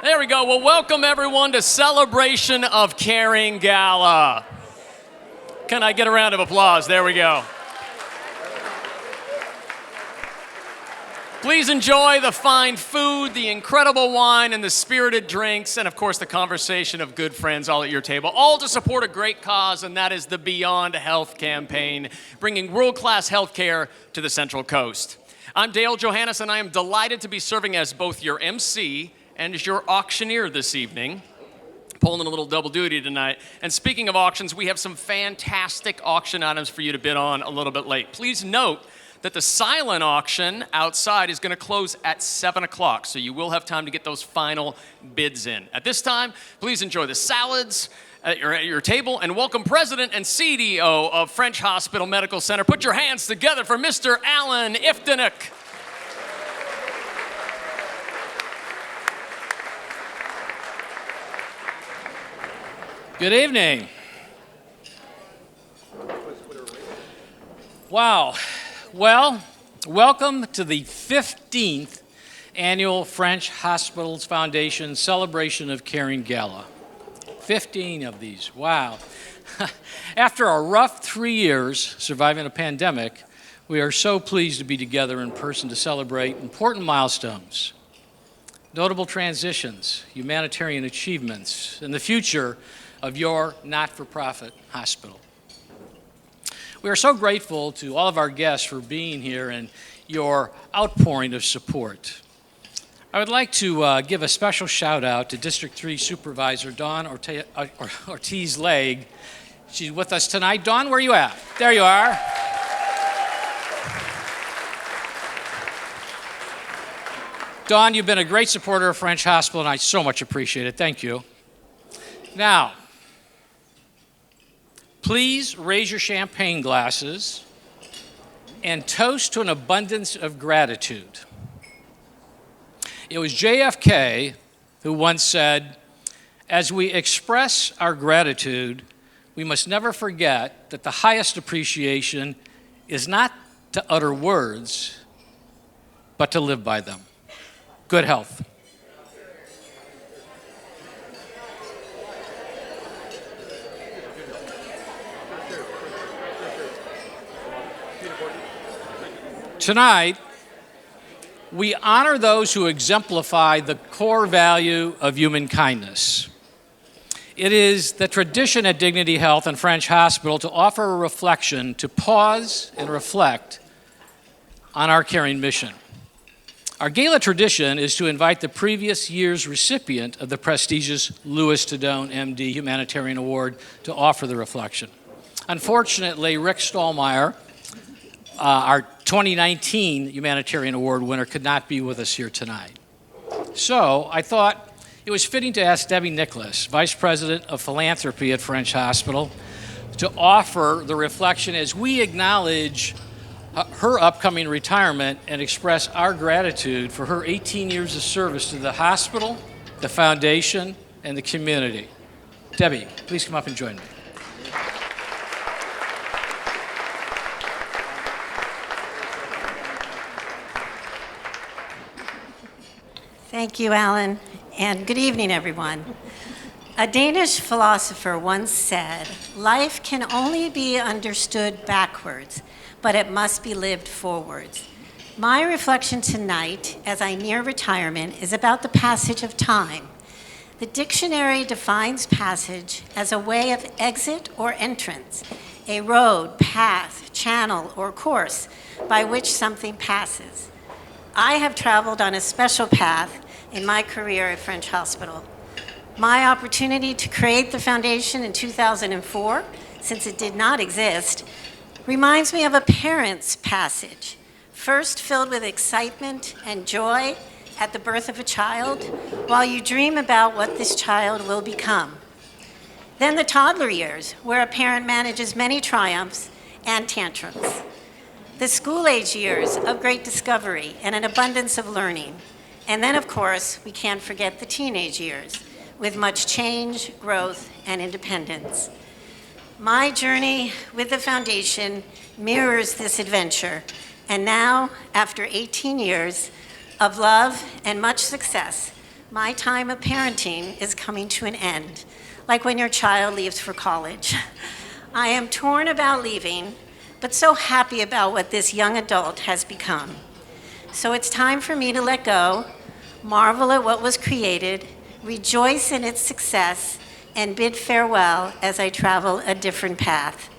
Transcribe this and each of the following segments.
There we go. Well, welcome everyone to Celebration of Caring Gala. Can I get a round of applause? There we go. Please enjoy the fine food, the incredible wine, and the spirited drinks, and of course the conversation of good friends all at your table, all to support a great cause, and that is the Beyond Health campaign, bringing world-class healthcare to the Central Coast. I'm Dale Johannes, and I am delighted to be serving as both your MC and as your auctioneer this evening. Pulling a little double duty tonight. And speaking of auctions, we have some fantastic auction items for you to bid on a little bit late. Please note that the silent auction outside is going to close at 7 o'clock, so you will have time to get those final bids in. At this time, please enjoy the salads at your table and welcome President and CDO of French Hospital Medical Center. Put your hands together for Mr. Alan Iftinik. Good evening. Wow. Well, welcome to the 15th Annual French Hospitals Foundation Celebration of Caring Gala. 15 of these, wow. After a rough 3 years surviving a pandemic, we are so pleased to be together in person to celebrate important milestones, notable transitions, humanitarian achievements, and the future of your not-for-profit hospital. We are so grateful to all of our guests for being here and your outpouring of support. I would like to give a special shout out to District 3 Supervisor Dawn Ortiz-Legg. She's with us tonight. Dawn, where are you at? There you are. Dawn, you've been a great supporter of French Hospital, and I so much appreciate it. Thank you. Now, please raise your champagne glasses and toast to an abundance of gratitude. It was JFK who once said, as we express our gratitude, we must never forget that the highest appreciation is not to utter words, but to live by them. Good health. Tonight, we honor those who exemplify the core value of human kindness. It is the tradition at Dignity Health and French Hospital to offer a reflection, to pause and reflect on our caring mission. Our gala tradition is to invite the previous year's recipient of the prestigious Louis Tadone, MD Humanitarian Award to offer the reflection. Unfortunately, Rick Stallmeyer, our 2019 Humanitarian Award winner, could not be with us here tonight. So I thought it was fitting to ask Debbie Nicholas, Vice President of Philanthropy at French Hospital, to offer the reflection as we acknowledge her upcoming retirement and express our gratitude for her 18 years of service to the hospital, the foundation, and the community. Debbie, please come up and join me. Thank you, Alan, and good evening, everyone. A Danish philosopher once said, life can only be understood backwards, but it must be lived forwards. My reflection tonight, as I near retirement, is about the passage of time. The dictionary defines passage as a way of exit or entrance, a road, path, channel, or course by which something passes. I have traveled on a special path in my career at French Hospital. My opportunity to create the foundation in 2004, since it did not exist, reminds me of a parent's passage, first filled with excitement and joy at the birth of a child, while you dream about what this child will become. Then the toddler years, where a parent manages many triumphs and tantrums. The school-age years of great discovery and an abundance of learning. And then, of course, we can't forget the teenage years, with much change, growth, and independence. My journey with the foundation mirrors this adventure, and now, after 18 years of love and much success, My time of parenting is coming to an end, like when your child leaves for college. I am torn about leaving, but so happy about what this young adult has become. So it's time for me to let go, marvel at what was created, rejoice in its success, and bid farewell as I travel a different path.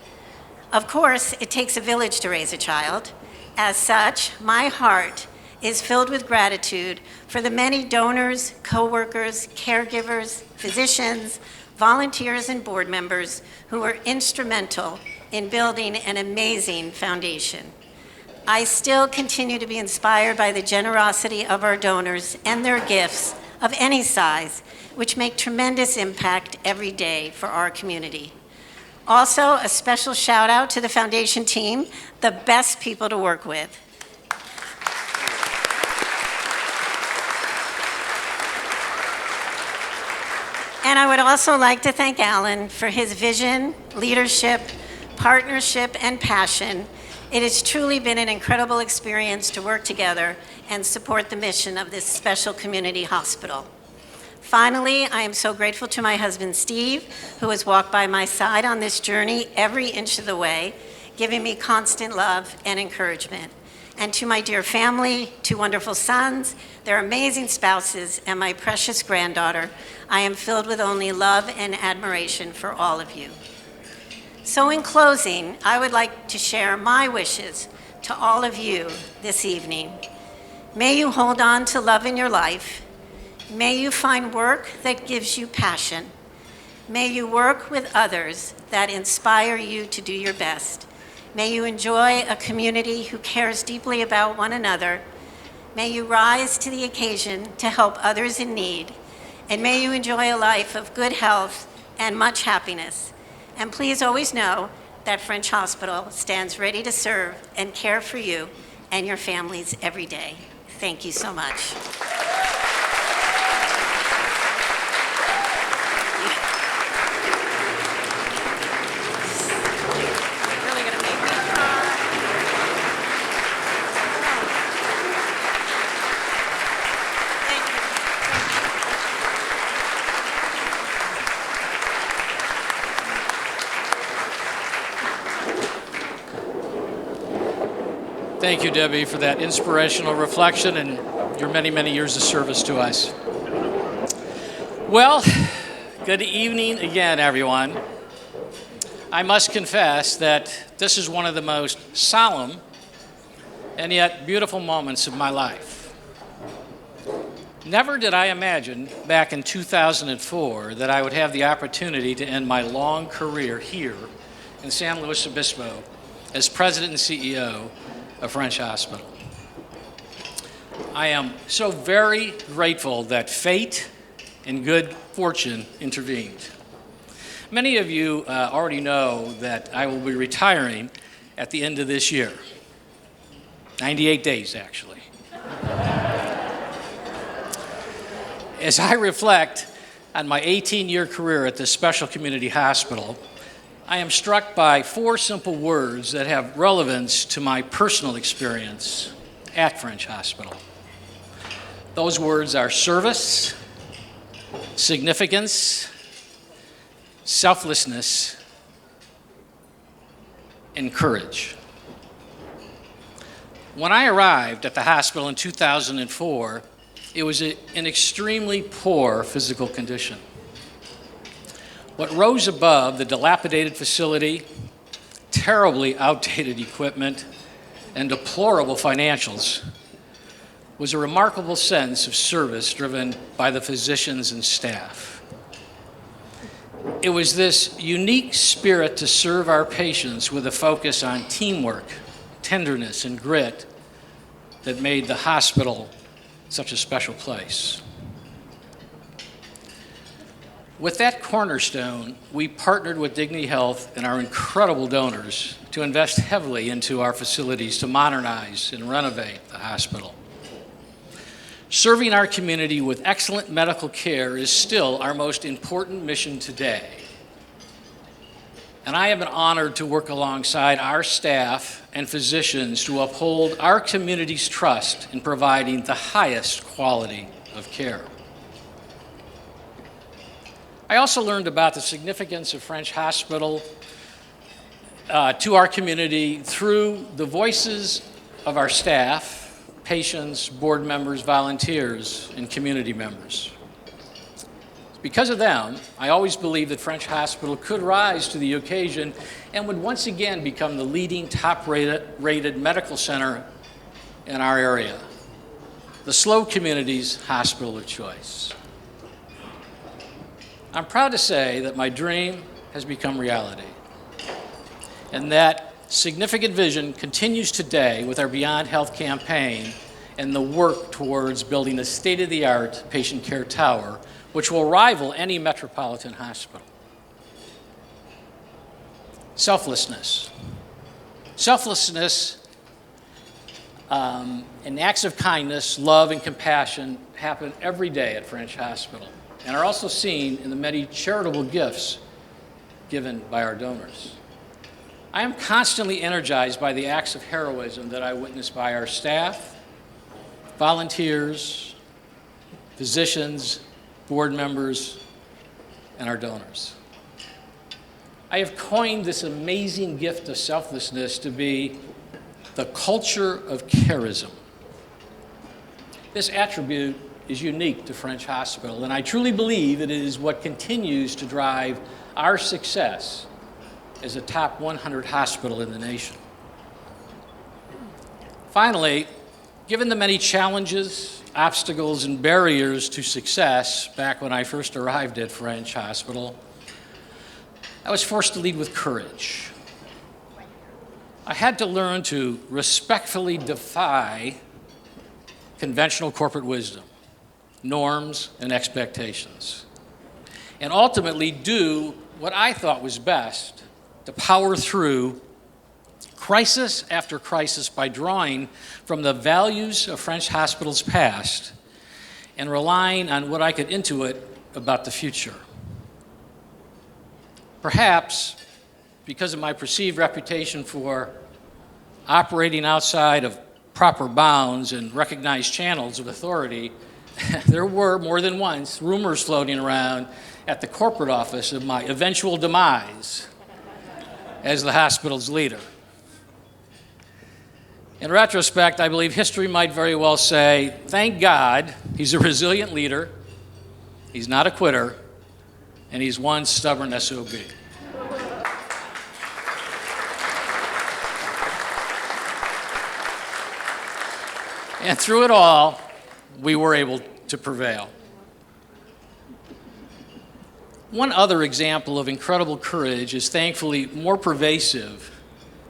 Of course, it takes a village to raise a child. As such, my heart is filled with gratitude for the many donors, coworkers, caregivers, physicians, volunteers, and board members who were instrumental in building an amazing foundation. I still continue to be inspired by the generosity of our donors and their gifts of any size, which make tremendous impact every day for our community. Also, a special shout out to the foundation team, the best people to work with. And I would also like to thank Alan for his vision, leadership, partnership, and passion. It has truly been an incredible experience to work together and support the mission of this special community hospital. Finally, I am so grateful to my husband, Steve, who has walked by my side on this journey every inch of the way, giving me constant love and encouragement. And to my dear family, 2 wonderful sons, their amazing spouses, and my precious granddaughter, I am filled with only love and admiration for all of you. So in closing, I would like to share my wishes to all of you this evening. May you hold on to love in your life. May you find work that gives you passion. May you work with others that inspire you to do your best. May you enjoy a community who cares deeply about one another. May you rise to the occasion to help others in need. And may you enjoy a life of good health and much happiness. And please always know that French Hospital stands ready to serve and care for you and your families every day. Thank you so much. Thank you, Debbie, for that inspirational reflection and your many, many years of service to us. Well, good evening again, everyone. I must confess that this is one of the most solemn and yet beautiful moments of my life. Never did I imagine back in 2004 that I would have the opportunity to end my long career here in San Luis Obispo as president and CEO of French Hospital. I am so very grateful that fate and good fortune intervened. Many of you already know that I will be retiring at the end of this year. 98 days, actually. As I reflect on my 18-year career at this special community hospital, I am struck by 4 simple words that have relevance to my personal experience at French Hospital. Those words are service, significance, selflessness, and courage. When I arrived at the hospital in 2004, it was in extremely poor physical condition. What rose above the dilapidated facility, terribly outdated equipment, and deplorable financials was a remarkable sense of service driven by the physicians and staff. It was this unique spirit to serve our patients with a focus on teamwork, tenderness, and grit that made the hospital such a special place. With that cornerstone, we partnered with Dignity Health and our incredible donors to invest heavily into our facilities to modernize and renovate the hospital. Serving our community with excellent medical care is still our most important mission today. And I have been honored to work alongside our staff and physicians to uphold our community's trust in providing the highest quality of care. I also learned about the significance of French Hospital to our community through the voices of our staff, patients, board members, volunteers, and community members. Because of them, I always believed that French Hospital could rise to the occasion and would once again become the leading top-rated medical center in our area, the SLO community's hospital of choice. I'm proud to say that my dream has become reality, and that significant vision continues today with our Beyond Health campaign and the work towards building a state-of-the-art patient care tower which will rival any metropolitan hospital. Selflessness. Selflessness and acts of kindness, love, and compassion happen every day at French Hospital and are also seen in the many charitable gifts given by our donors. I am constantly energized by the acts of heroism that I witness by our staff, volunteers, physicians, board members, and our donors. I have coined this amazing gift of selflessness to be the culture of charism. This attribute is unique to French Hospital, and I truly believe it is what continues to drive our success as a top 100 hospital in the nation. Finally, given the many challenges, obstacles, and barriers to success back when I first arrived at French Hospital, I was forced to lead with courage. I had to learn to respectfully defy conventional corporate wisdom, norms, and expectations, and ultimately do what I thought was best to power through crisis after crisis by drawing from the values of French Hospital's past and relying on what I could intuit about the future. Perhaps because of my perceived reputation for operating outside of proper bounds and recognized channels of authority, there were more than once rumors floating around at the corporate office of my eventual demise as the hospital's leader. In retrospect, I believe history might very well say, thank God he's a resilient leader, he's not a quitter, and he's one stubborn SOB. And through it all, we were able to prevail. One other example of incredible courage is thankfully more pervasive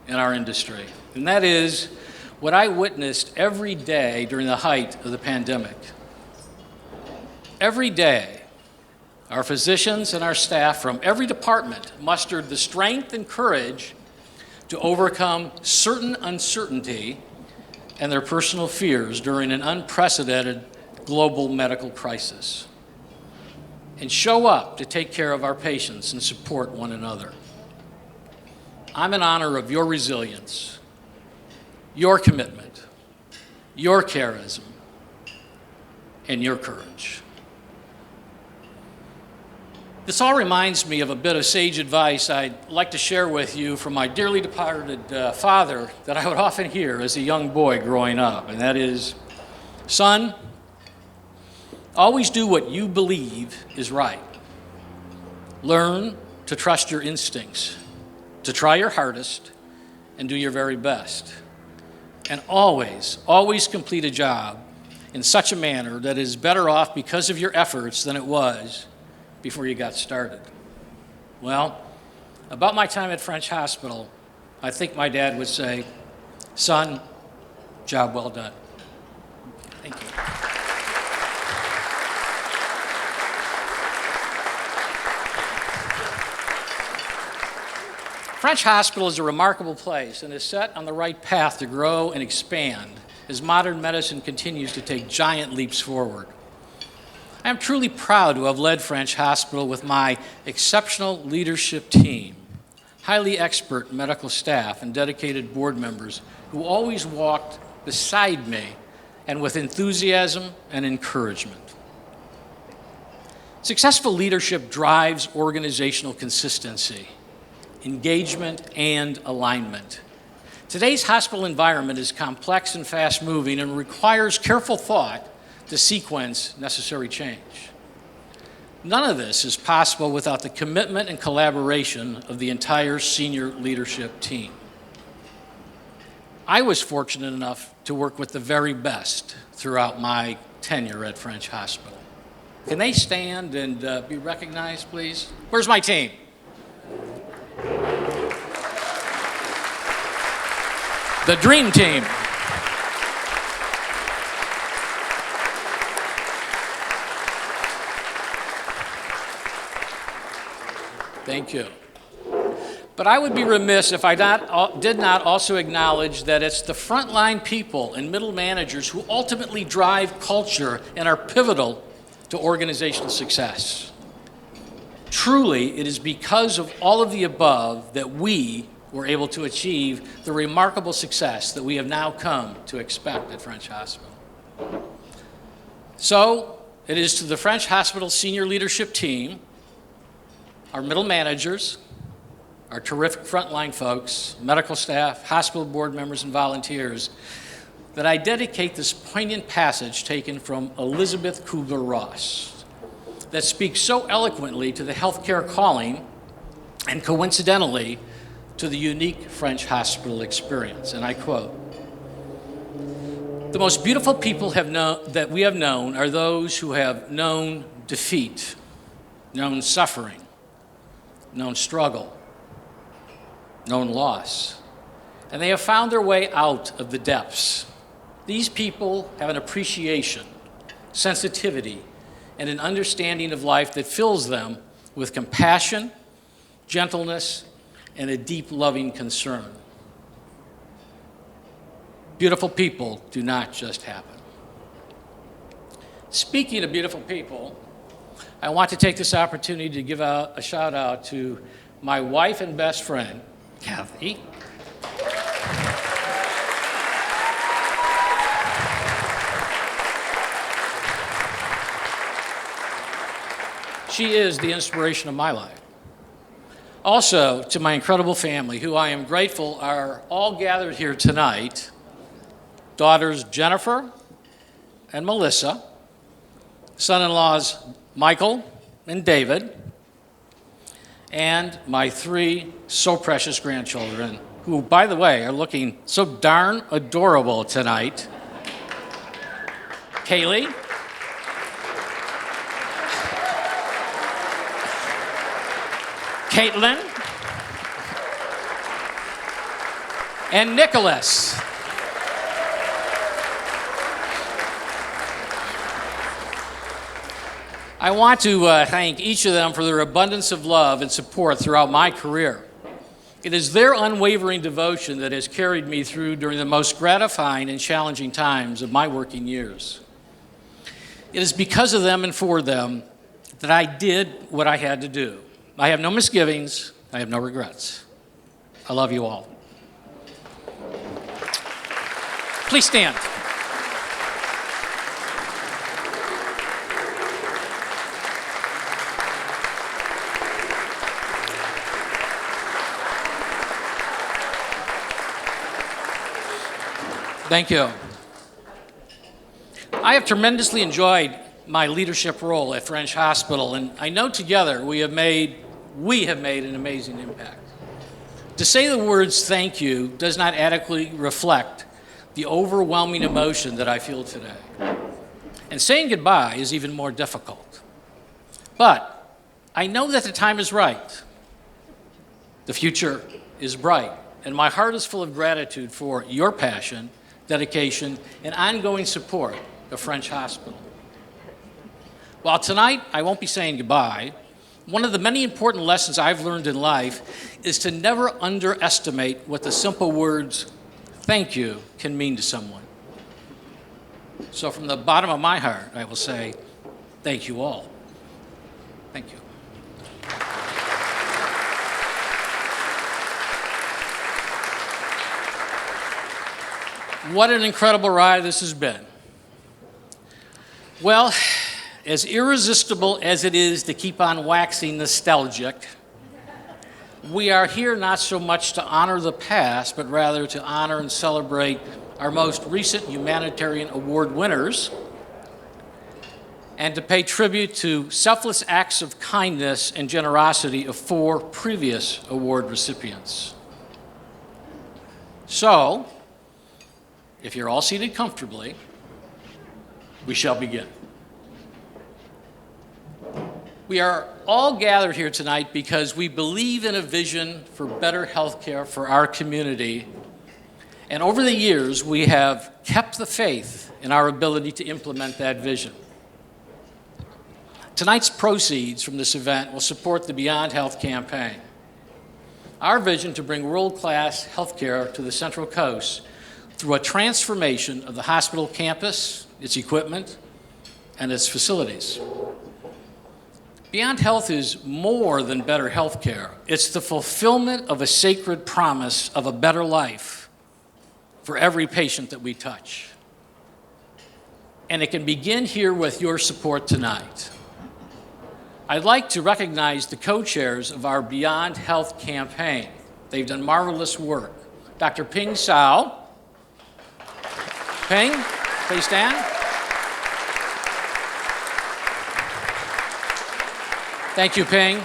in our industry, and that is what I witnessed every day during the height of the pandemic. Every day, our physicians and our staff from every department mustered the strength and courage to overcome certain uncertainty and their personal fears during an unprecedented global medical crisis, and show up to take care of our patients and support one another. I'm in honor of your resilience, your commitment, your charism, and your courage. This all reminds me of a bit of sage advice I'd like to share with you from my dearly departed father that I would often hear as a young boy growing up, and that is, son, always do what you believe is right. Learn to trust your instincts, to try your hardest, and do your very best. And always, always complete a job in such a manner that is better off because of your efforts than it was before you got started. Well, about my time at French Hospital, I think my dad would say, son, job well done. Thank you. French Hospital is a remarkable place and is set on the right path to grow and expand as modern medicine continues to take giant leaps forward. I am truly proud to have led French Hospital with my exceptional leadership team, highly expert medical staff, and dedicated board members who always walked beside me and with enthusiasm and encouragement. Successful leadership drives organizational consistency, engagement, and alignment. Today's hospital environment is complex and fast-moving and requires careful thought to sequence necessary change. None of this is possible without the commitment and collaboration of the entire senior leadership team. I was fortunate enough to work with the very best throughout my tenure at French Hospital. Can they stand and be recognized, please? Where's my team? The Dream Team. Thank you. But I would be remiss if I did not also acknowledge that it's the frontline people and middle managers who ultimately drive culture and are pivotal to organizational success. Truly, it is because of all of the above that we were able to achieve the remarkable success that we have now come to expect at French Hospital. So, it is to the French Hospital senior leadership team, our middle managers, our terrific frontline folks, medical staff, hospital board members, and volunteers, that I dedicate this poignant passage taken from Elizabeth Kubler-Ross that speaks so eloquently to the healthcare calling and coincidentally to the unique French hospital experience. And I quote, "The most beautiful people that we have known are those who have known defeat, known suffering, known struggle, known loss, and they have found their way out of the depths. These people have an appreciation, sensitivity, and an understanding of life that fills them with compassion, gentleness, and a deep loving concern. Beautiful people do not just happen." Speaking of beautiful people, I want to take this opportunity to give a shout out to my wife and best friend, Kathy. She is the inspiration of my life. Also, to my incredible family, who I am grateful are all gathered here tonight, daughters Jennifer and Melissa, son-in-laws Michael and David, and my 3 so precious grandchildren, who, by the way, are looking so darn adorable tonight. Kaylee, Caitlin, and Nicholas. I want to thank each of them for their abundance of love and support throughout my career. It is their unwavering devotion that has carried me through during the most gratifying and challenging times of my working years. It is because of them and for them that I did what I had to do. I have no misgivings. I have no regrets. I love you all. Please stand. Thank you. I have tremendously enjoyed my leadership role at French Hospital, and I know together we have made an amazing impact. To say the words thank you does not adequately reflect the overwhelming emotion that I feel today. And saying goodbye is even more difficult. But I know that the time is right. The future is bright, and my heart is full of gratitude for your passion, dedication, and ongoing support of French Hospital. While tonight I won't be saying goodbye, one of the many important lessons I've learned in life is to never underestimate what the simple words thank you can mean to someone. So from the bottom of my heart, I will say thank you all. Thank you. What an incredible ride this has been. Well, As irresistible as it is to keep on waxing nostalgic, we are here not so much to honor the past, but rather to honor and celebrate our most recent humanitarian award winners and to pay tribute to selfless acts of kindness and generosity of 4 previous award recipients. So, if you're all seated comfortably, we shall begin. We are all gathered here tonight because we believe in a vision for better health care for our community. And over the years, we have kept the faith in our ability to implement that vision. Tonight's proceeds from this event will support the Beyond Health campaign. Our vision to bring world-class health care to the Central Coast through a transformation of the hospital campus, its equipment, and its facilities. Beyond Health is more than better health care. It's the fulfillment of a sacred promise of a better life for every patient that we touch. And it can begin here with your support tonight. I'd like to recognize the co-chairs of our Beyond Health campaign. They've done marvelous work. Dr. Ping Sao. Ping, please stand. Thank you, Ping.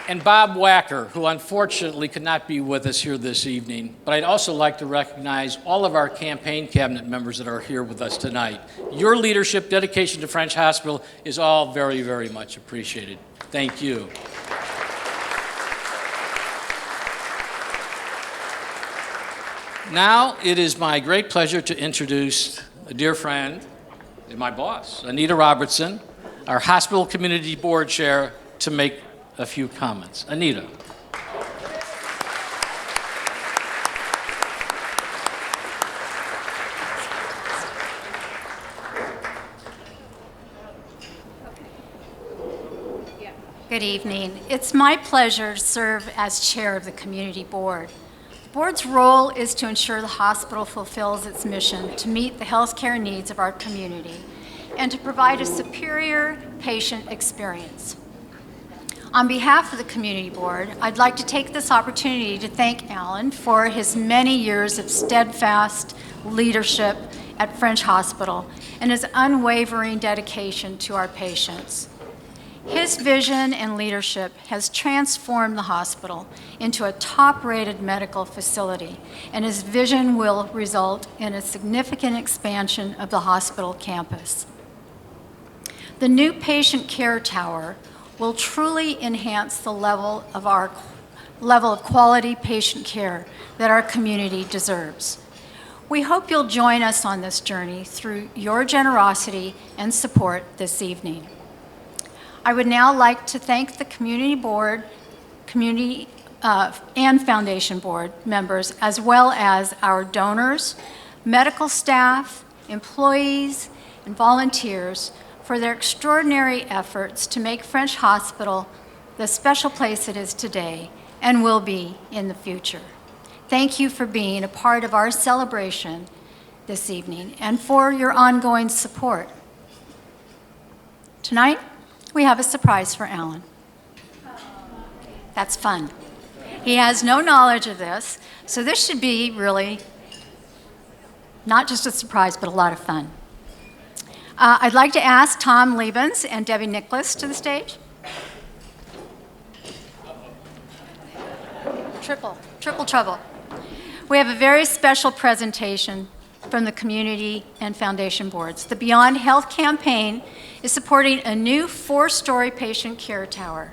And Bob Wacker, who unfortunately could not be with us here this evening. But I'd also like to recognize all of our campaign cabinet members that are here with us tonight. Your leadership, dedication to French Hospital is all very, very much appreciated. Thank you. Now it is my great pleasure to introduce a dear friend and my boss, Anita Robertson, our Hospital Community Board Chair, to make a few comments. Anita. Good evening. It's my pleasure to serve as chair of the Community Board. The board's role is to ensure the hospital fulfills its mission to meet the healthcare needs of our community and to provide a superior patient experience. On behalf of the Community Board, I'd like to take this opportunity to thank Alan for his many years of steadfast leadership at French Hospital and his unwavering dedication to our patients. His vision and leadership has transformed the hospital into a top-rated medical facility, and his vision will result in a significant expansion of the hospital campus. The new patient care tower will truly enhance the level of quality patient care that our community deserves. We hope you'll join us on this journey through your generosity and support this evening. I would now like to thank the Community Board, and Foundation Board members, as well as our donors, medical staff, employees, and volunteers for their extraordinary efforts to make French Hospital the special place it is today and will be in the future. Thank you for being a part of our celebration this evening and for your ongoing support. Tonight, we have a surprise for Alan. That's fun. He has no knowledge of this, so this should be really not just a surprise, but a lot of fun. I'd like to ask Tom Liebens and Debbie Nicholas to the stage. Triple trouble. We have a very special presentation from the Community and Foundation Boards. The Beyond Health campaign is supporting a new 4-story patient care tower.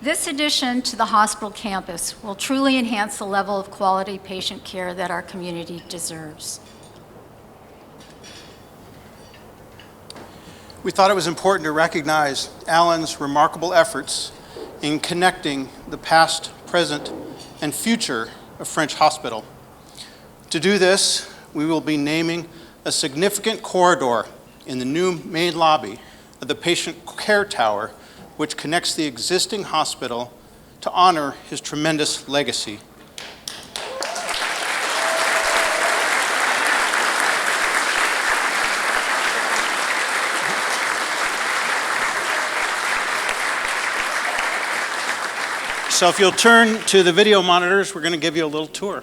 This addition to the hospital campus will truly enhance the level of quality patient care that our community deserves. We thought it was important to recognize Alan's remarkable efforts in connecting the past, present, and future of French Hospital. To do this, we will be naming a significant corridor in the new main lobby of the patient care tower, which connects the existing hospital to honor his tremendous legacy. So if you'll turn to the video monitors, we're going to give you a little tour.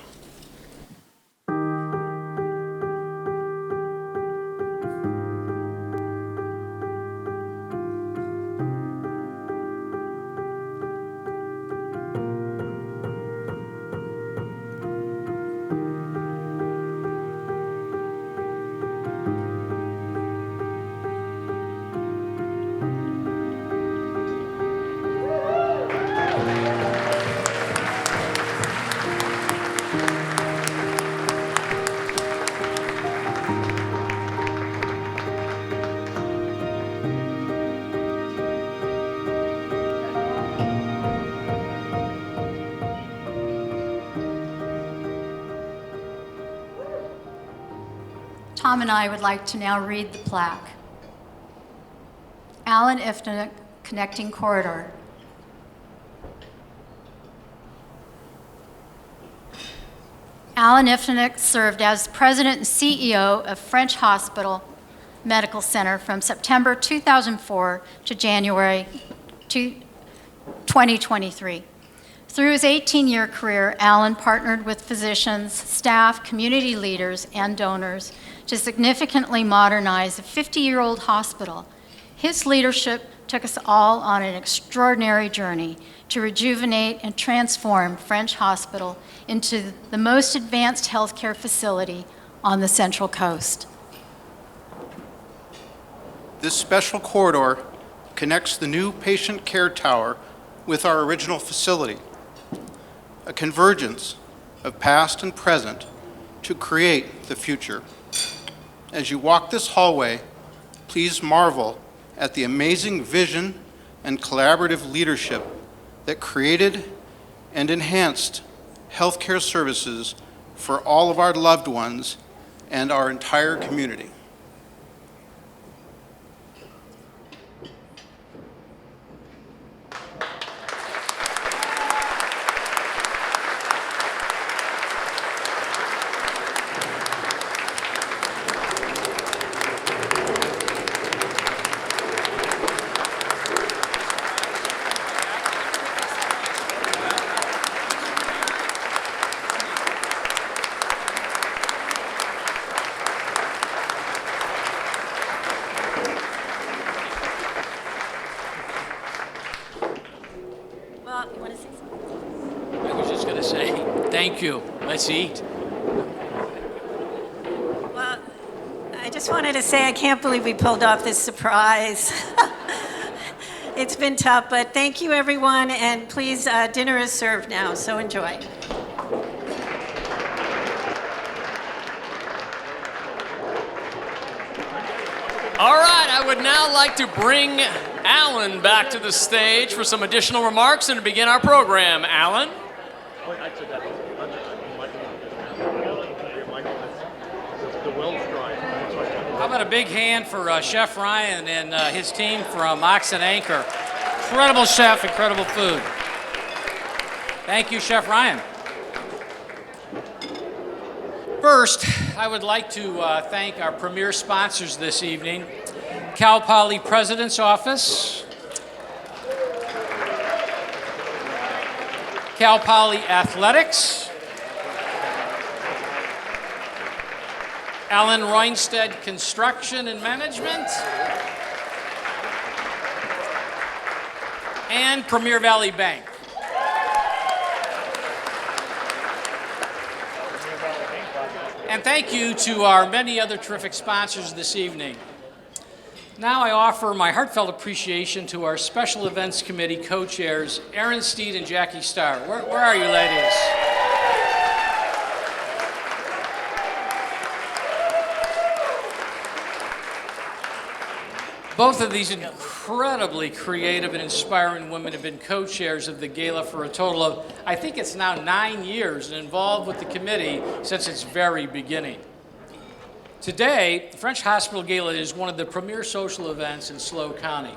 Tom and I would like to now read the plaque. Allen Ifnick Connecting Corridor. Allen Ifnick served as president and CEO of French Hospital Medical Center from September 2004 to January 2023. Through his 18-year career, Allen partnered with physicians, staff, community leaders, and donors to significantly modernize a 50-year-old hospital. His leadership took us all on an extraordinary journey to rejuvenate and transform French Hospital into the most advanced healthcare facility on the Central Coast. This special corridor connects the new patient care tower with our original facility, a convergence of past and present to create the future. As you walk this hallway, please marvel at the amazing vision and collaborative leadership that created and enhanced healthcare services for all of our loved ones and our entire community. Well, you want to say something? I was just going to say, thank you. Let's eat. Well, I just wanted to say I can't believe we pulled off this surprise. It's been tough, but thank you, everyone, and please, dinner is served now, so enjoy. All right, I would now like to bring Allen back to the stage for some additional remarks and to begin our program. Allen? How about a big hand for Chef Ryan and his team from Ox and Anchor. Incredible chef, incredible food. Thank you, Chef Ryan. First, I would like to thank our premier sponsors this evening, Cal Poly President's Office, Cal Poly Athletics, Alan Roinstead Construction and Management, and Premier Valley Bank. And thank you to our many other terrific sponsors this evening. Now I offer my heartfelt appreciation to our Special Events Committee co-chairs, Aaron Steed and Jackie Starr. Where are you, ladies? Both of these incredibly creative and inspiring women have been co-chairs of the Gala for a total of, I think it's now 9 years, and involved with the committee since its very beginning. Today, the French Hospital Gala is one of the premier social events in SLO County.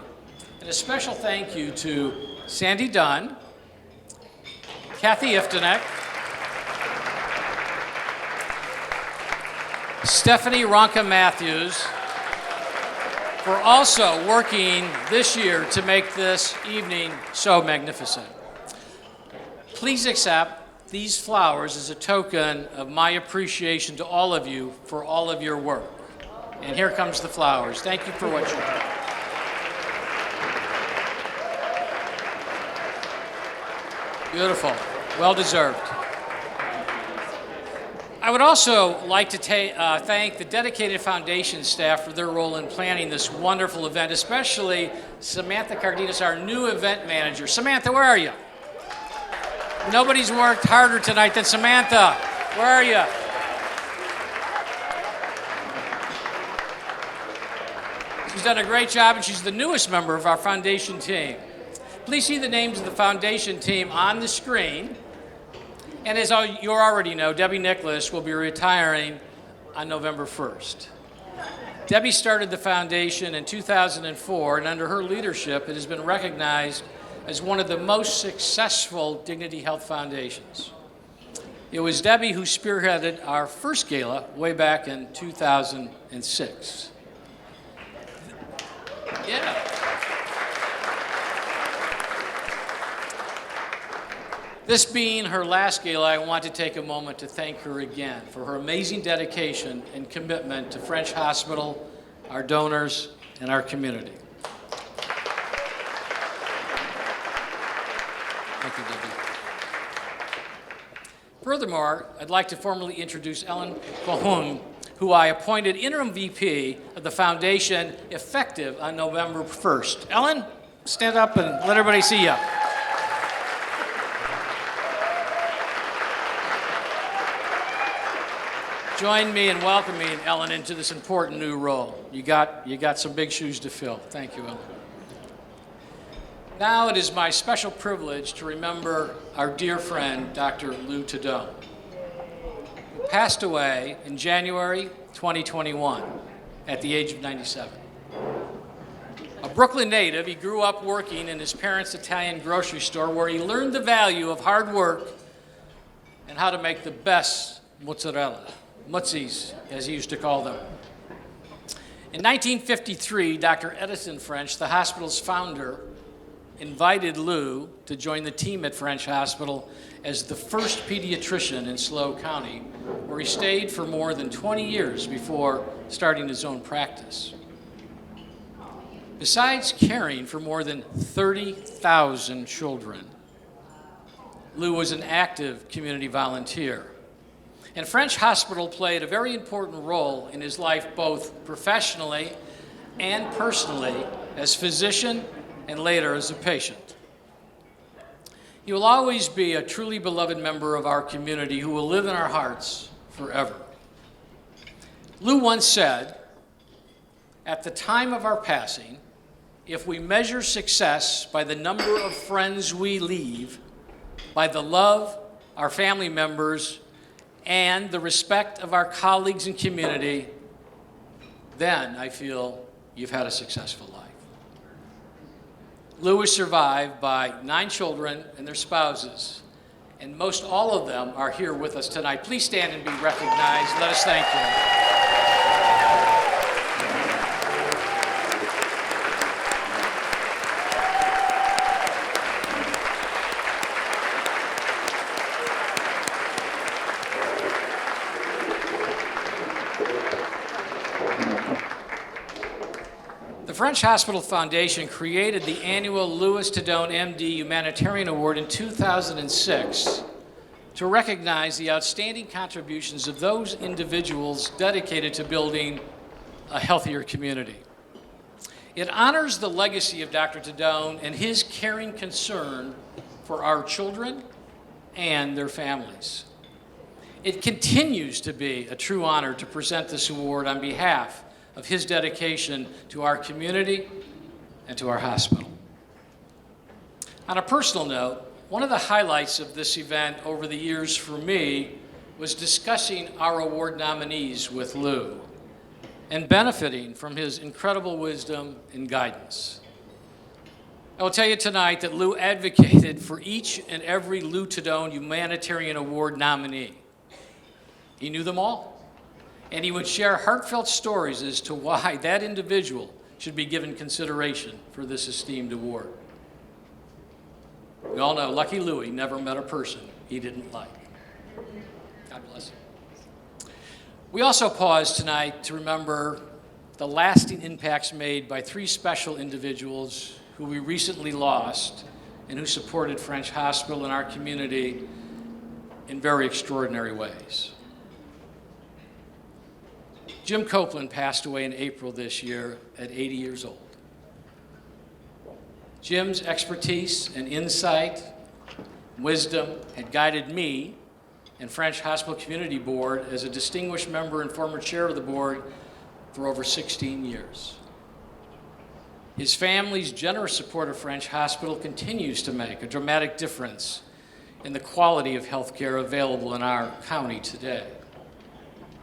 And a special thank you to Sandy Dunn, Kathy Iftinek, Stephanie Ronka-Matthews, for also working this year to make this evening so magnificent. Please accept these flowers as a token of my appreciation to all of you for all of your work. And here comes the flowers. Thank you for what you do. Beautiful. Well deserved. I would also like to thank the dedicated foundation staff for their role in planning this wonderful event, especially Samantha Cardenas, our new event manager. Samantha, where are you? Nobody's worked harder tonight than Samantha. Where are you? She's done a great job, and she's the newest member of our foundation team. Please see the names of the foundation team on the screen. And as you already know, Debbie Nicholas will be retiring on November 1st. Debbie started the foundation in 2004, and under her leadership, it has been recognized as one of the most successful Dignity Health foundations. It was Debbie who spearheaded our first gala way back in 2006. Yeah. This being her last gala, I want to take a moment to thank her again for her amazing dedication and commitment to French Hospital, our donors, and our community. Thank you, Debbie. Furthermore, I'd like to formally introduce Ellen Cahoon, who I appointed interim VP of the foundation effective on November 1st. Ellen, stand up and let everybody see you. Join me in welcoming Ellen into this important new role. You got some big shoes to fill. Thank you, Ellen. Now it is my special privilege to remember our dear friend, Dr. Lou Tadone, who passed away in January 2021 at the age of 97. A Brooklyn native, he grew up working in his parents' Italian grocery store where he learned the value of hard work and how to make the best mozzarella. Mutzies, as he used to call them. In 1953, Dr. Edison French, the hospital's founder, invited Lou to join the team at French Hospital as the first pediatrician in SLO County, where he stayed for more than 20 years before starting his own practice. Besides caring for more than 30,000 children, Lou was an active community volunteer. And French Hospital played a very important role in his life, both professionally and personally, as physician and later as a patient. He will always be a truly beloved member of our community who will live in our hearts forever. Lou once said, "At the time of our passing, if we measure success by the number of friends we leave, by the love our family members and the respect of our colleagues and community, then I feel you've had a successful life." Lou is survived by 9 children and their spouses, and most all of them are here with us tonight. Please stand and be recognized. Let us thank them. The French Hospital Foundation created the annual Louis Tadone, MD Humanitarian Award in 2006 to recognize the outstanding contributions of those individuals dedicated to building a healthier community. It honors the legacy of Dr. Tadone and his caring concern for our children and their families. It continues to be a true honor to present this award on behalf of his dedication to our community and to our hospital. On a personal note, one of the highlights of this event over the years for me was discussing our award nominees with Lou and benefiting from his incredible wisdom and guidance. I will tell you tonight that Lou advocated for each and every Lou Tadone Humanitarian Award nominee. He knew them all, and he would share heartfelt stories as to why that individual should be given consideration for this esteemed award. We all know Lucky Louie never met a person he didn't like. God bless him. We also pause tonight to remember the lasting impacts made by three special individuals who we recently lost and who supported French Hospital and our community in very extraordinary ways. Jim Copeland passed away in April this year at 80 years old. Jim's expertise and insight, wisdom had guided me and French Hospital Community Board as a distinguished member and former chair of the board for over 16 years. His family's generous support of French Hospital continues to make a dramatic difference in the quality of health care available in our county today.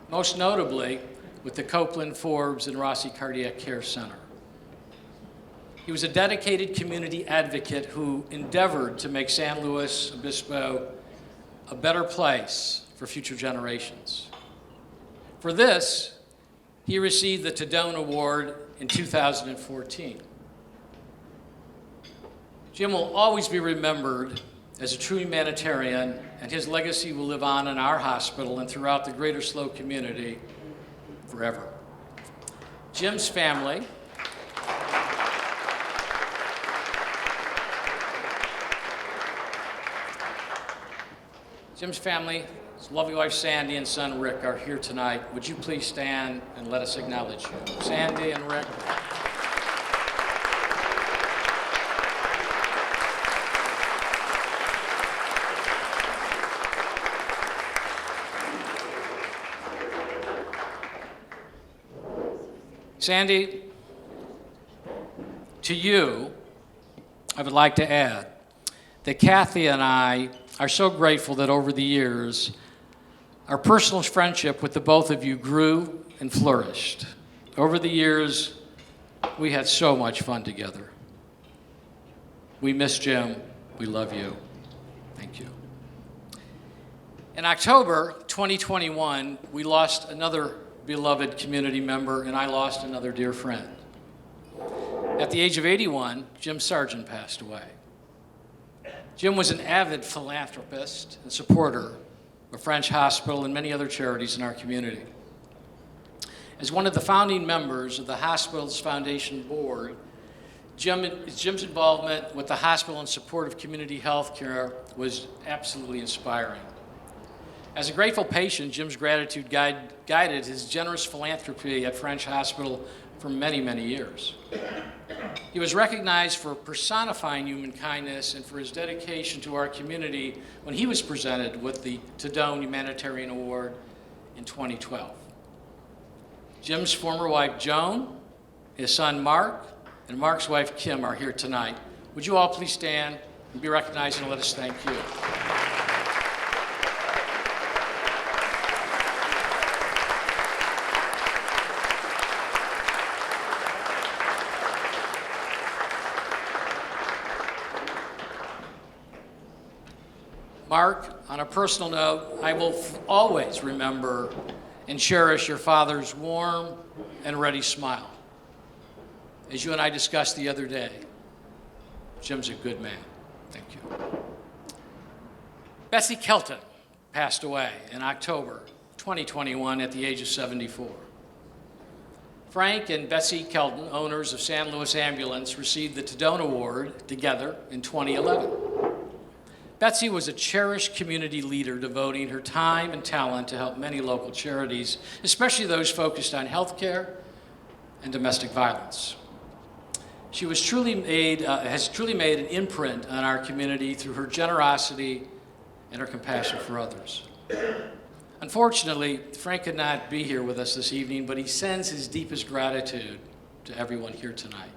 Most notably with the Copeland, Forbes, and Rossi Cardiac Care Center. He was a dedicated community advocate who endeavored to make San Luis Obispo a better place for future generations. For this, he received the Tadone Award in 2014. Jim will always be remembered as a true humanitarian, and his legacy will live on in our hospital and throughout the greater SLO community forever. Jim's family his lovely wife Sandy and son Rick are here tonight. Would you please stand and let us acknowledge you? Sandy and Rick. Sandy, to you, I would like to add that Kathy and I are so grateful that over the years, our personal friendship with the both of you grew and flourished. Over the years, we had so much fun together. We miss Jim. We love you. Thank you. In October 2021, we lost another beloved community member, and I lost another dear friend. At the age of 81, Jim Sargent passed away. Jim was an avid philanthropist and supporter of French Hospital and many other charities in our community. As one of the founding members of the hospital's foundation board, Jim's involvement with the hospital in support of community health care was absolutely inspiring. As a grateful patient, Jim's gratitude guided his generous philanthropy at French Hospital for many, many years. He was recognized for personifying human kindness and for his dedication to our community when he was presented with the Tadone Humanitarian Award in 2012. Jim's former wife, Joan, his son, Mark, and Mark's wife, Kim, are here tonight. Would you all please stand and be recognized and let us thank you. Mark, on a personal note, I will always remember and cherish your father's warm and ready smile. As you and I discussed the other day, Jim's a good man. Thank you. Bessie Kelton passed away in October 2021 at the age of 74. Frank and Bessie Kelton, owners of San Luis Ambulance, received the Tadone Award together in 2011. Betsy was a cherished community leader, devoting her time and talent to help many local charities, especially those focused on health care and domestic violence. She has truly made an imprint on our community through her generosity and her compassion for others. Unfortunately, Frank could not be here with us this evening, but he sends his deepest gratitude to everyone here tonight.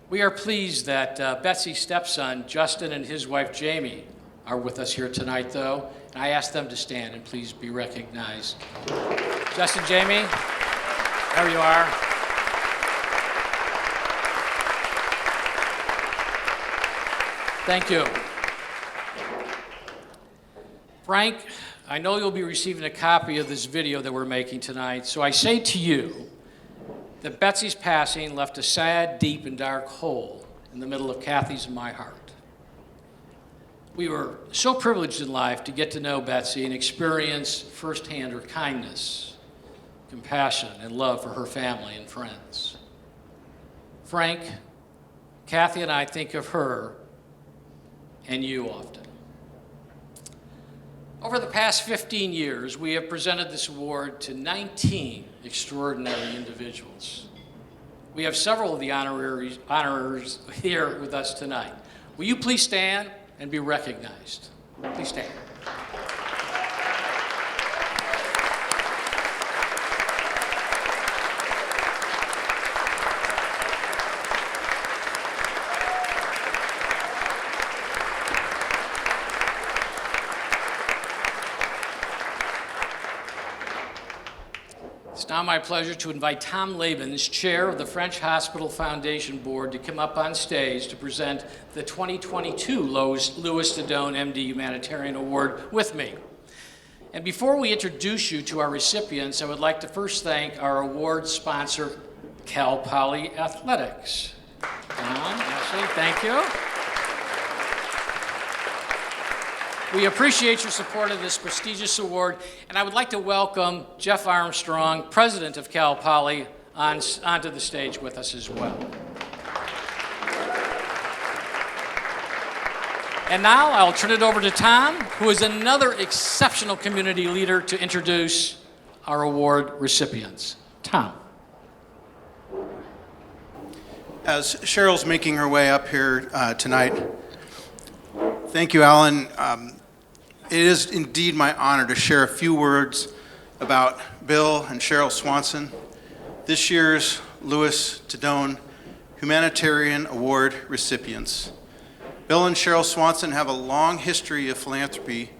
We are pleased that Betsy's stepson, Justin, and his wife, Jamie, are with us here tonight, though, and I ask them to stand and please be recognized. Justin, Jamie, there you are. Thank you. Frank, I know you'll be receiving a copy of this video that we're making tonight, so I say to you that Betsy's passing left a sad, deep, and dark hole in the middle of Kathy's and my heart. We were so privileged in life to get to know Betsy and experience firsthand her kindness, compassion, and love for her family and friends. Frank, Kathy, and I think of her and you often. Over the past 15 years, we have presented this award to 19 extraordinary individuals. We have several of the honorers here with us tonight. Will you please stand and be recognized? Please stand. It's now my pleasure to invite Tom Labens, Chair of the French Hospital Foundation Board, to come up on stage to present the 2022 Louis Tadone MD Humanitarian Award with me. And before we introduce you to our recipients, I would like to first thank our award sponsor, Cal Poly Athletics. Tom, Ashley, thank you. We appreciate your support of this prestigious award, and I would like to welcome Jeff Armstrong, President of Cal Poly, onto the stage with us as well. And now I'll turn it over to Tom, who is another exceptional community leader, to introduce our award recipients. Tom. As Cheryl's making her way up here tonight, thank you, Alan. It is indeed my honor to share a few words about Bill and Cheryl Swanson, this year's Louis Tadone Humanitarian Award recipients. Bill and Cheryl Swanson have a long history of philanthropy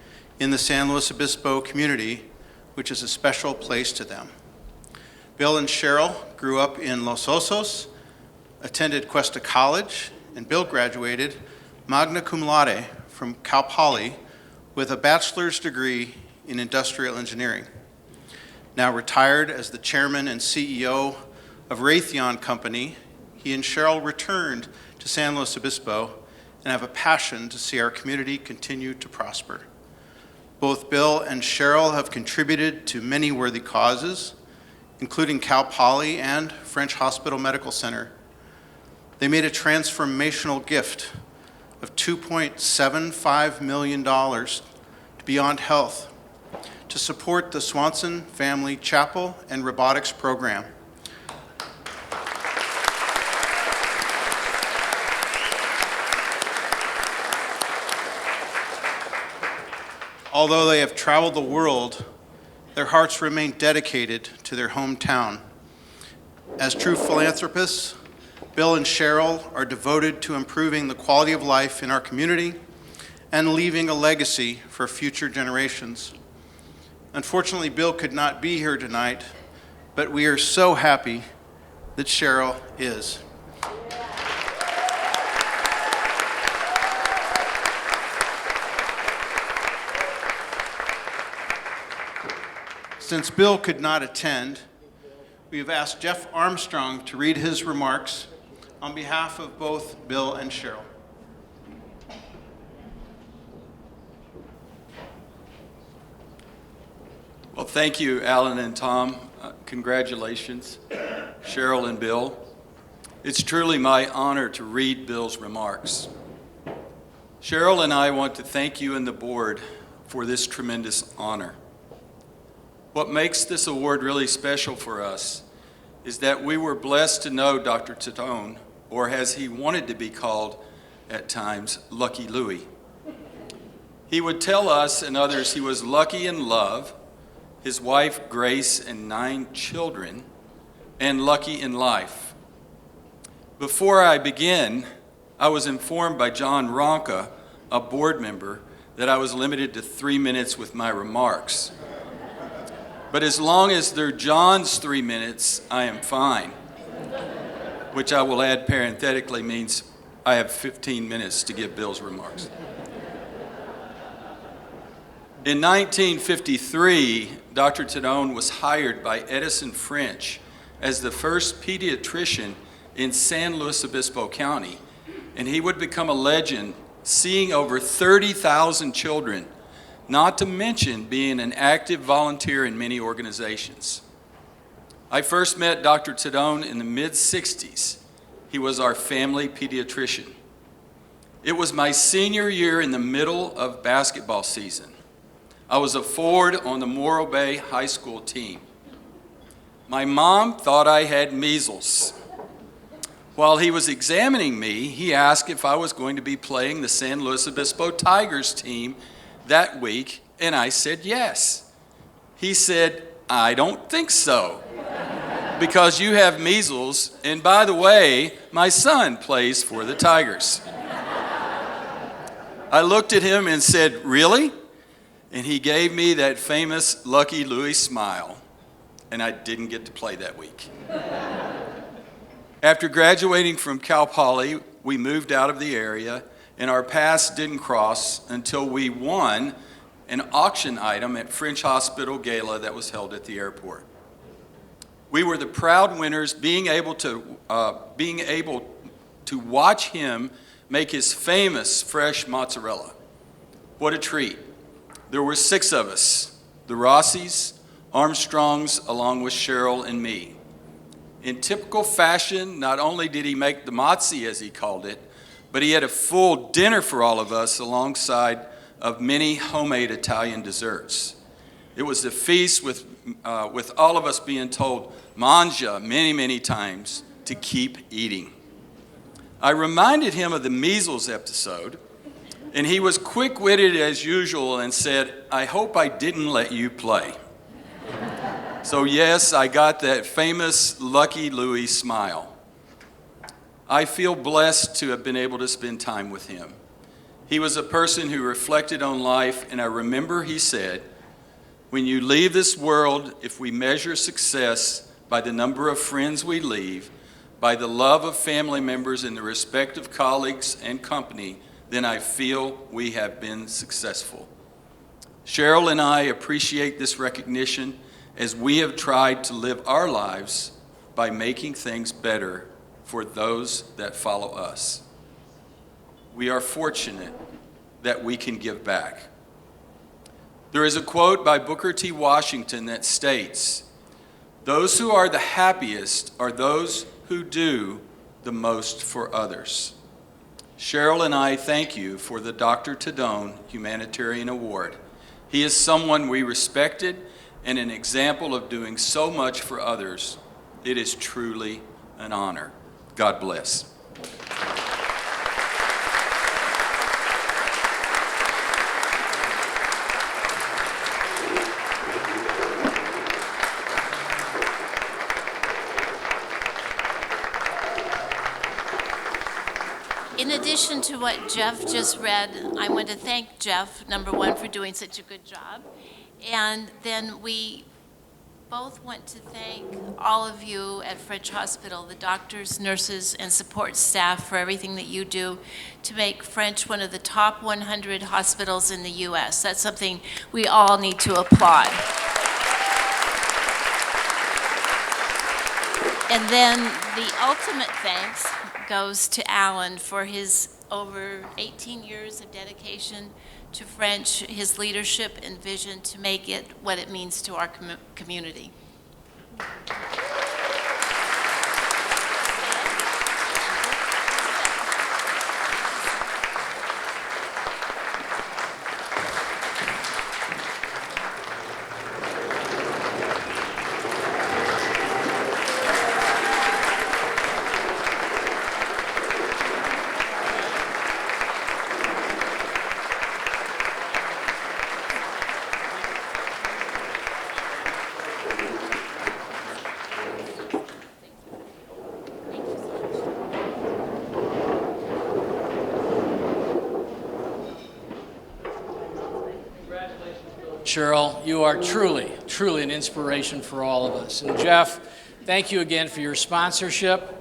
in the San Luis Obispo community, which is a special place to them. Bill and Cheryl grew up in Los Osos, attended Cuesta College, and Bill graduated magna cum laude from Cal Poly with a bachelor's degree in industrial engineering. Now retired as the chairman and CEO of Raytheon Company, he and Cheryl returned to San Luis Obispo and have a passion to see our community continue to prosper. Both Bill and Cheryl have contributed to many worthy causes, including Cal Poly and French Hospital Medical Center. They made a transformational gift of $2.75 million to Beyond Health to support the Swanson Family Chapel and Robotics Program. Although they have traveled the world, their hearts remain dedicated to their hometown. As true philanthropists, Bill and Cheryl are devoted to improving the quality of life in our community and leaving a legacy for future generations. Unfortunately, Bill could not be here tonight, but we are so happy that Cheryl is. Since Bill could not attend, we have asked Jeff Armstrong to read his remarks on behalf of both Bill and Cheryl. Well, thank you, Alan and Tom. Congratulations, Cheryl and Bill. It's truly my honor to read Bill's remarks. Cheryl and I want to thank you and the board for this tremendous honor. What makes this award really special for us is that we were blessed to know Dr. Tadone, or as he wanted to be called at times, Lucky Louie. He would tell us and others he was lucky in love, his wife Grace and 9 children, and lucky in life. Before I begin, I was informed by John Ronca, a board member, that I was limited to 3 minutes with my remarks. But as long as they're John's 3 minutes, I am fine, which I will add parenthetically means I have 15 minutes to give Bill's remarks. In 1953, Dr. Tadone was hired by Edison French as the first pediatrician in San Luis Obispo County, and he would become a legend seeing over 30,000 children, not to mention being an active volunteer in many organizations. I first met Dr. Tadone in the mid-60s. He was our family pediatrician. It was my senior year in the middle of basketball season. I was a forward on the Morro Bay High School team. My mom thought I had measles. While he was examining me, he asked if I was going to be playing the San Luis Obispo Tigers team that week, and I said yes. He said, "I don't think so, because you have measles, and by the way, my son plays for the Tigers." I looked at him and said, "Really?" And he gave me that famous Lucky Louie smile, and I didn't get to play that week. After graduating from Cal Poly, we moved out of the area, and our paths didn't cross until we won an auction item at French Hospital Gala that was held at the airport. We were the proud winners, being able to watch him make his famous fresh mozzarella. What a treat. There were 6 of us, the Rossis, Armstrongs, along with Cheryl and me. In typical fashion, not only did he make the mozzie, as he called it, but he had a full dinner for all of us alongside of many homemade Italian desserts. It was a feast with all of us being told, "Mangia," many, many times, to keep eating. I reminded him of the measles episode, and he was quick-witted as usual and said, "I hope I didn't let you play." So yes, I got that famous Lucky Louie smile. I feel blessed to have been able to spend time with him. He was a person who reflected on life, and I remember he said, "When you leave this world, if we measure success by the number of friends we leave, by the love of family members and the respect of colleagues and company, then I feel we have been successful." Cheryl and I appreciate this recognition as we have tried to live our lives by making things better for those that follow us. We are fortunate that we can give back. There is a quote by Booker T. Washington that states, "Those who are the happiest are those who do the most for others." Cheryl and I thank you for the Dr. Tadone Humanitarian Award. He is someone we respected and an example of doing so much for others. It is truly an honor. God bless. In addition to what Jeff just read, I want to thank Jeff, number one, for doing such a good job. And then we both want to thank all of you at French Hospital, the doctors, nurses, and support staff for everything that you do to make French one of the top 100 hospitals in the U.S. That's something we all need to applaud. And then the ultimate thanks goes to Alan for his over 18 years of dedication to French, his leadership and vision to make it what it means to our community. Cheryl, you are truly, truly an inspiration for all of us. And Jeff, thank you again for your sponsorship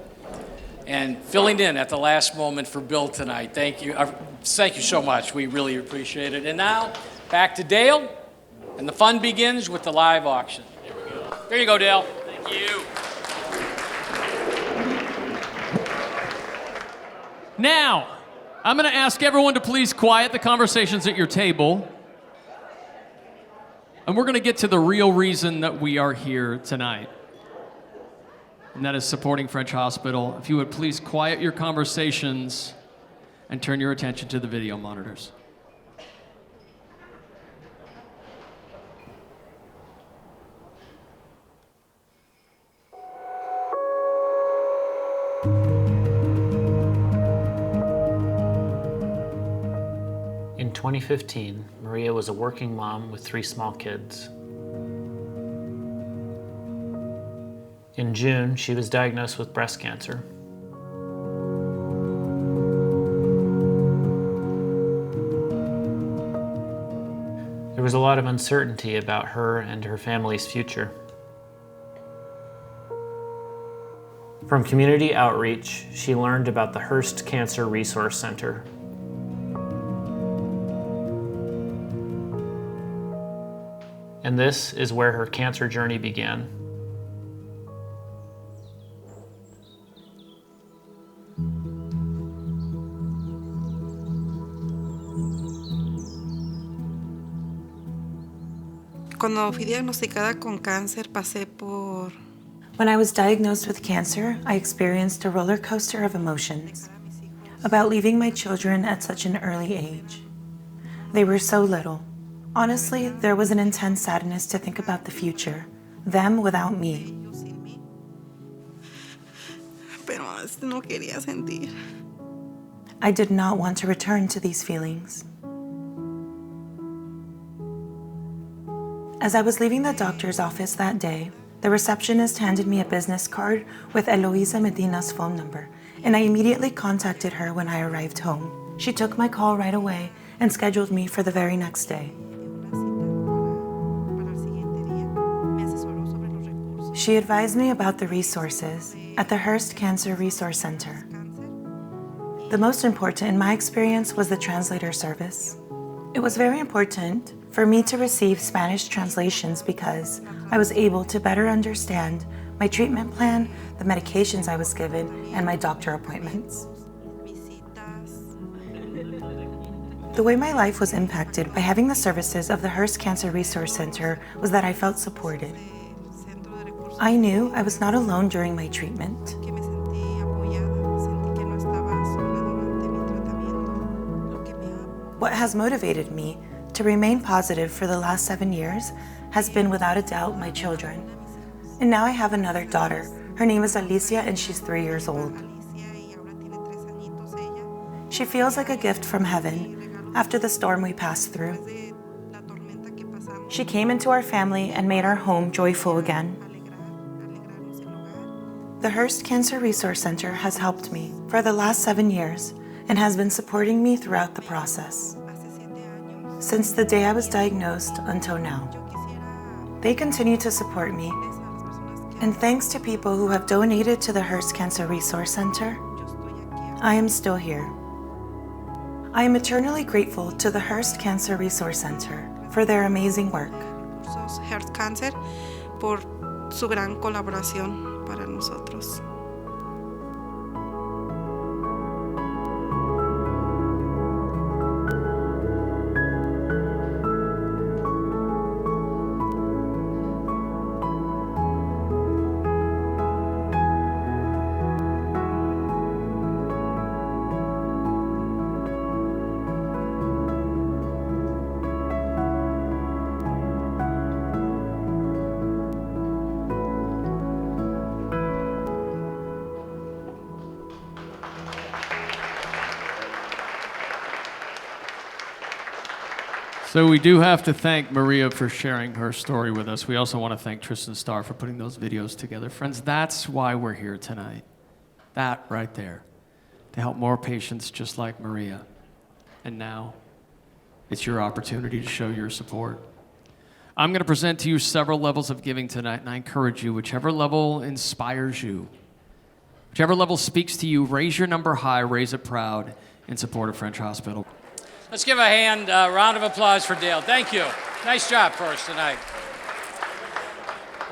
and filling in at the last moment for Bill tonight. Thank you. Thank you so much. We really appreciate it. And now, back to Dale, and the fun begins with the live auction. There you go, Dale. Thank you. Now, I'm going to ask everyone to please quiet the conversations at your table. And we're going to get to the real reason that we are here tonight. And that is supporting French Hospital. If you would please quiet your conversations and turn your attention to the video monitors. In 2015, Maria was a working mom with 3 small kids. In June, she was diagnosed with breast cancer. There was a lot of uncertainty about her and her family's future. From community outreach, she learned about the Hearst Cancer Resource Center. And this is where her cancer journey began. Cuando fui diagnosticada con cáncer, pasé por... When I was diagnosed with cancer, I experienced a roller coaster of emotions about leaving my children at such an early age. They were so little. Honestly, there was an intense sadness to think about the future, them without me. Pero no quería sentir. I did not want to return to these feelings. As I was leaving the doctor's office that day, the receptionist handed me a business card with Eloisa Medina's phone number, and I immediately contacted her when I arrived home. She took my call right away and scheduled me for the very next day. She advised me about the resources at the Hearst Cancer Resource Center. The most important in my experience was the translator service. It was very important for me to receive Spanish translations because I was able to better understand my treatment plan, the medications I was given, and my doctor appointments. The way my life was impacted by having the services of the Hearst Cancer Resource Center was that I felt supported. I knew I was not alone during my treatment. What has motivated me to remain positive for the last 7 years has been without a doubt my children. And now I have another daughter. Her name is Alicia and she's 3 years old. She feels like a gift from heaven after the storm we passed through. She came into our family and made our home joyful again. The Hearst Cancer Resource Center has helped me for the last 7 years and has been supporting me throughout the process, since the day I was diagnosed until now. They continue to support me, and thanks to people who have donated to the Hearst Cancer Resource Center, I am still here. I am eternally grateful to the Hearst Cancer Resource Center for their amazing work. Hearst Cancer por su gran colaboración para nosotros. So we do have to thank Maria for sharing her story with us. We also want to thank Tristan Starr for putting those videos together. Friends, that's why we're here tonight. That right there, to help more patients just like Maria. And now, it's your opportunity to show your support. I'm going to present to you several levels of giving tonight, and I encourage you, whichever level inspires you, whichever level speaks to you, raise your number high, raise it proud in support of French Hospital. Let's give a round of applause for Dale. Thank you. Nice job for us tonight.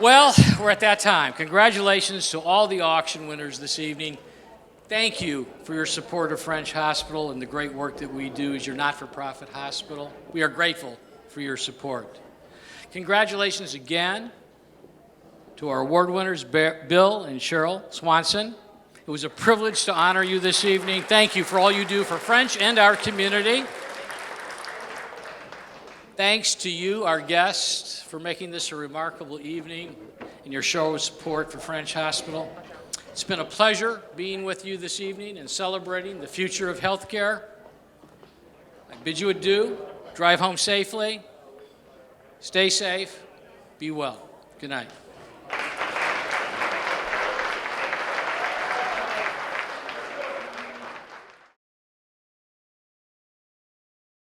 Well, we're at that time. Congratulations to all the auction winners this evening. Thank you for your support of French Hospital and the great work that we do as your not-for-profit hospital. We are grateful for your support. Congratulations again to our award winners, Bill and Cheryl Swanson. It was a privilege to honor you this evening. Thank you for all you do for French and our community. Thanks to you, our guests, for making this a remarkable evening and your show of support for French Hospital. It's been a pleasure being with you this evening and celebrating the future of healthcare. I bid you adieu. Drive home safely. Stay safe. Be well. Good night.